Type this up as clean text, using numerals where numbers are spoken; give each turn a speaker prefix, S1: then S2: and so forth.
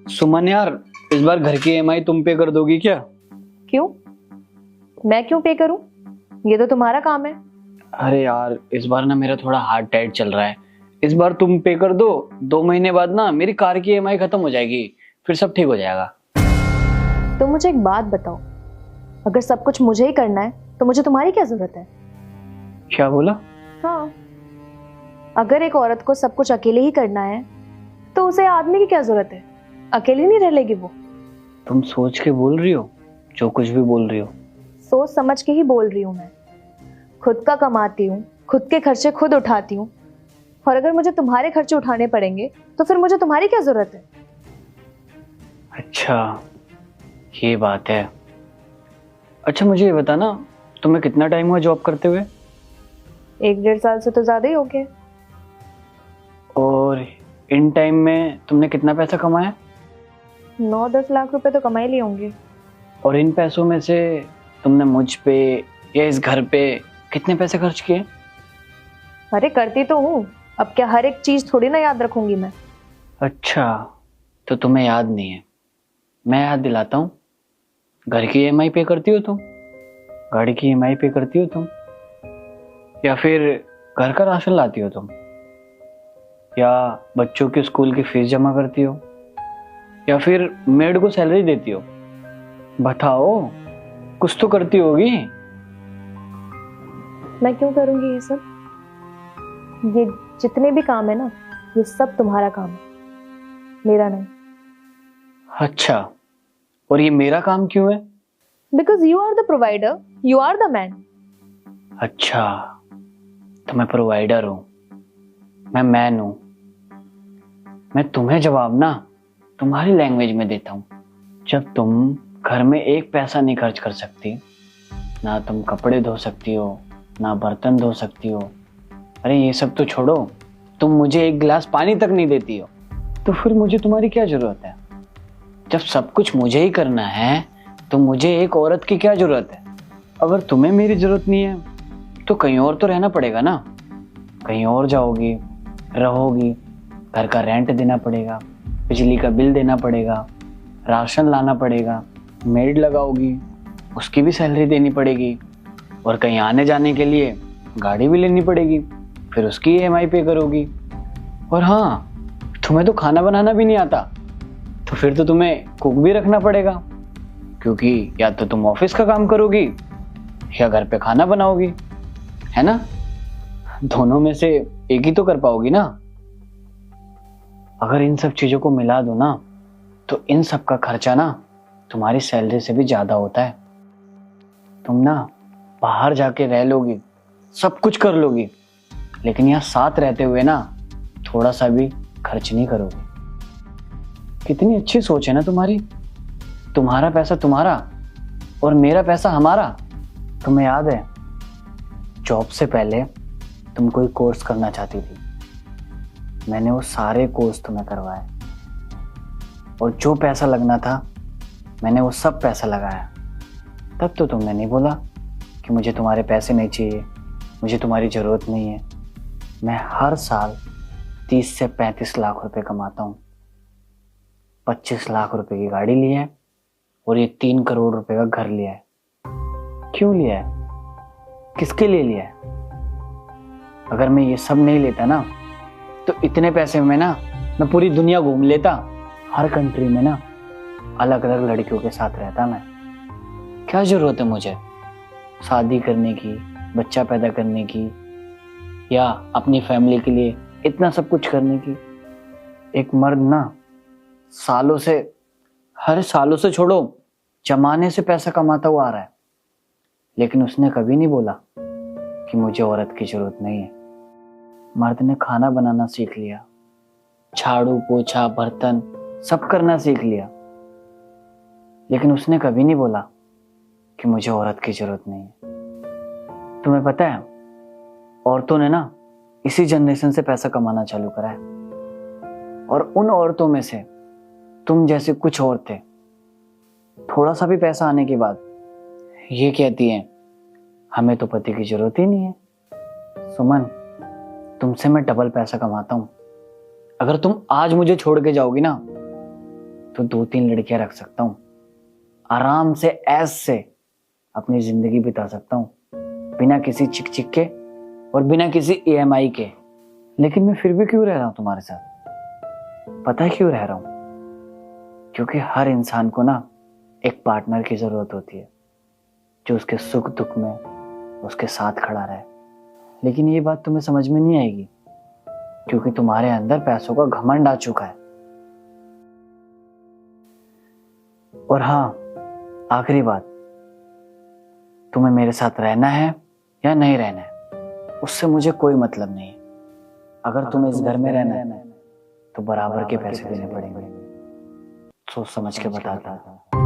S1: सुमन यार, इस बार घर की ईएमआई तुम पे कर दोगी क्या?
S2: क्यों? मैं क्यों पे करूं? ये तो तुम्हारा काम है।
S1: अरे यार, इस बार ना मेरा थोड़ा हार्ट टाइट चल रहा है। इस बार तुम पे कर दो। 2 महीने बाद ना मेरी कार की ईएमआई खत्म हो जाएगी, फिर सब ठीक हो जाएगा।
S2: तो मुझे एक बात बताओ, अगर सब कुछ मुझे ही करना है तो मुझे तुम्हारी क्या जरूरत है?
S1: क्या बोला?
S2: हाँ, अगर एक औरत को सब कुछ अकेले ही करना है तो उसे आदमी की क्या जरूरत है? अकेली नहीं रह लेगी वो।
S1: तुम सोच के बोल रही हो? जो कुछ भी बोल रही हो।
S2: सोच समझ के ही बोल रही हूँ मैं। खुद का कमाती हूँ, खुद के खर्चे खुद उठाती हूँ, और अगर मुझे तुम्हारे खर्चे उठाने पड़ेंगे तो फिर मुझे तुम्हारी क्या जरूरत है?
S1: अच्छा, ये बात है। अच्छा मुझे ये बता ना, तुम्हें कितना टाइम हुआ जॉब करते हुए?
S2: 1-1.5 साल से तो ज्यादा ही हो गए।
S1: और इन टाइम में तुमने कितना पैसा कमाया?
S2: 9-10 लाख रुपए तो कमा ही लिए होंगे।
S1: और इन पैसों में से तुमने मुझ पे या इस घर पे कितने पैसे खर्च किए?
S2: अरे करती तो हूँ, अब क्या हर एक चीज थोड़ी ना याद रखूंगी मैं।
S1: अच्छा, तो तुम्हें याद नहीं है। मैं याद दिलाता हूँ। घर की ईएमआई पे करती हो तुम? गाड़ी की ईएमआई पे करती हो तुम? या फिर घर का राशन लाती हो तुम? या बच्चों के स्कूल की फीस जमा करती हो? या फिर मेड को सैलरी देती हो? बताओ, कुछ तो करती होगी।
S2: मैं क्यों करूंगी ये सब? ये जितने भी काम है ना, ये सब तुम्हारा काम है, मेरा नहीं।
S1: अच्छा, और ये मेरा काम क्यों है?
S2: Because you are the provider, you are the man.
S1: अच्छा, तो मैं प्रोवाइडर हूँ, मैं मैन हूँ। मैं तुम्हें जवाब ना तुम्हारी लैंग्वेज में देता हूँ। जब तुम घर में एक पैसा नहीं खर्च कर सकती, ना तुम कपड़े धो सकती हो, ना बर्तन धो सकती हो, अरे ये सब तो छोड़ो, तुम मुझे एक गिलास पानी तक नहीं देती हो, तो फिर मुझे तुम्हारी क्या जरूरत है? जब सब कुछ मुझे ही करना है तो मुझे एक औरत की क्या जरूरत है? अगर तुम्हें मेरी जरूरत नहीं है तो कहीं और तो रहना पड़ेगा ना। कहीं और जाओगी, रहोगी, घर का रेंट देना पड़ेगा, बिजली का बिल देना पड़ेगा, राशन लाना पड़ेगा, मेड लगाओगी, उसकी भी सैलरी देनी पड़ेगी, और कहीं आने जाने के लिए गाड़ी भी लेनी पड़ेगी, फिर उसकी ईएमआई पे करोगी। और हाँ, तुम्हें तो खाना बनाना भी नहीं आता, तो फिर तो तुम्हें कुक भी रखना पड़ेगा, क्योंकि या तो तुम ऑफिस का काम करोगी या घर पे खाना बनाओगी, है ना? दोनों में से एक ही तो कर पाओगी ना। अगर इन सब चीजों को मिला दो ना, तो इन सब का खर्चा ना तुम्हारी सैलरी से भी ज्यादा होता है। तुम ना बाहर जाके रह लोगी, सब कुछ कर लोगी, लेकिन यहाँ साथ रहते हुए ना थोड़ा सा भी खर्च नहीं करोगे। कितनी अच्छी सोच है ना तुम्हारी। तुम्हारा पैसा तुम्हारा और मेरा पैसा हमारा। तुम्हें याद है, जॉब से पहले तुम कोई कोर्स करना चाहती थी, मैंने वो सारे कोर्स तुम्हें करवाए, और जो पैसा लगना था मैंने वो सब पैसा लगाया। तब तो तुमने नहीं बोला कि मुझे तुम्हारे पैसे नहीं चाहिए, मुझे तुम्हारी ज़रूरत नहीं है। मैं हर साल 30 से 35 लाख रुपए कमाता हूँ। 25 लाख रुपए की गाड़ी ली है और ये 3 करोड़ रुपए का घर लिया है। क्यों लिया है? किसके लिए लिया है? अगर मैं ये सब नहीं लेता ना, तो इतने पैसे में ना मैं पूरी दुनिया घूम लेता। हर कंट्री में ना अलग अलग लड़कियों के साथ रहता मैं। क्या जरूरत है मुझे शादी करने की, बच्चा पैदा करने की, या अपनी फैमिली के लिए इतना सब कुछ करने की? एक मर्द ना सालों से छोड़ो, जमाने से पैसा कमाता हुआ आ रहा है, लेकिन उसने कभी नहीं बोला कि मुझे औरत की जरूरत नहीं है। मर्द ने खाना बनाना सीख लिया, झाड़ू पोछा बर्तन सब करना सीख लिया, लेकिन उसने कभी नहीं बोला कि मुझे औरत की जरूरत नहीं है। तुम्हें पता है, औरतों ने ना इसी जनरेशन से पैसा कमाना चालू करा है, और उन औरतों में से तुम जैसे कुछ औरतें थोड़ा सा भी पैसा आने के बाद ये कहती हैं, हमें तो पति की जरूरत ही नहीं है। सुमन, तुमसे मैं डबल पैसा कमाता हूं। अगर तुम आज मुझे छोड़ के जाओगी ना, तो 2-3 लड़कियां रख सकता हूँ, आराम से ऐश से अपनी जिंदगी बिता सकता हूँ, बिना किसी चिक चिक के और बिना किसी EMI के। लेकिन मैं फिर भी क्यों रह रहा हूँ तुम्हारे साथ? पता है क्यों रह रहा हूँ? क्योंकि हर इंसान को ना एक पार्टनर की जरूरत होती है, जो उसके सुख दुख में उसके साथ खड़ा रहे। लेकिन ये बात तुम्हें समझ में नहीं आएगी, क्योंकि तुम्हारे अंदर पैसों का घमंड आ चुका है। और हाँ, आखिरी बात, तुम्हें मेरे साथ रहना है या नहीं रहना है, उससे मुझे कोई मतलब नहीं है। अगर तुम्हें इस घर में रहना है तो बराबर के पैसे देने पड़ेंगे। सोच समझ के बताता।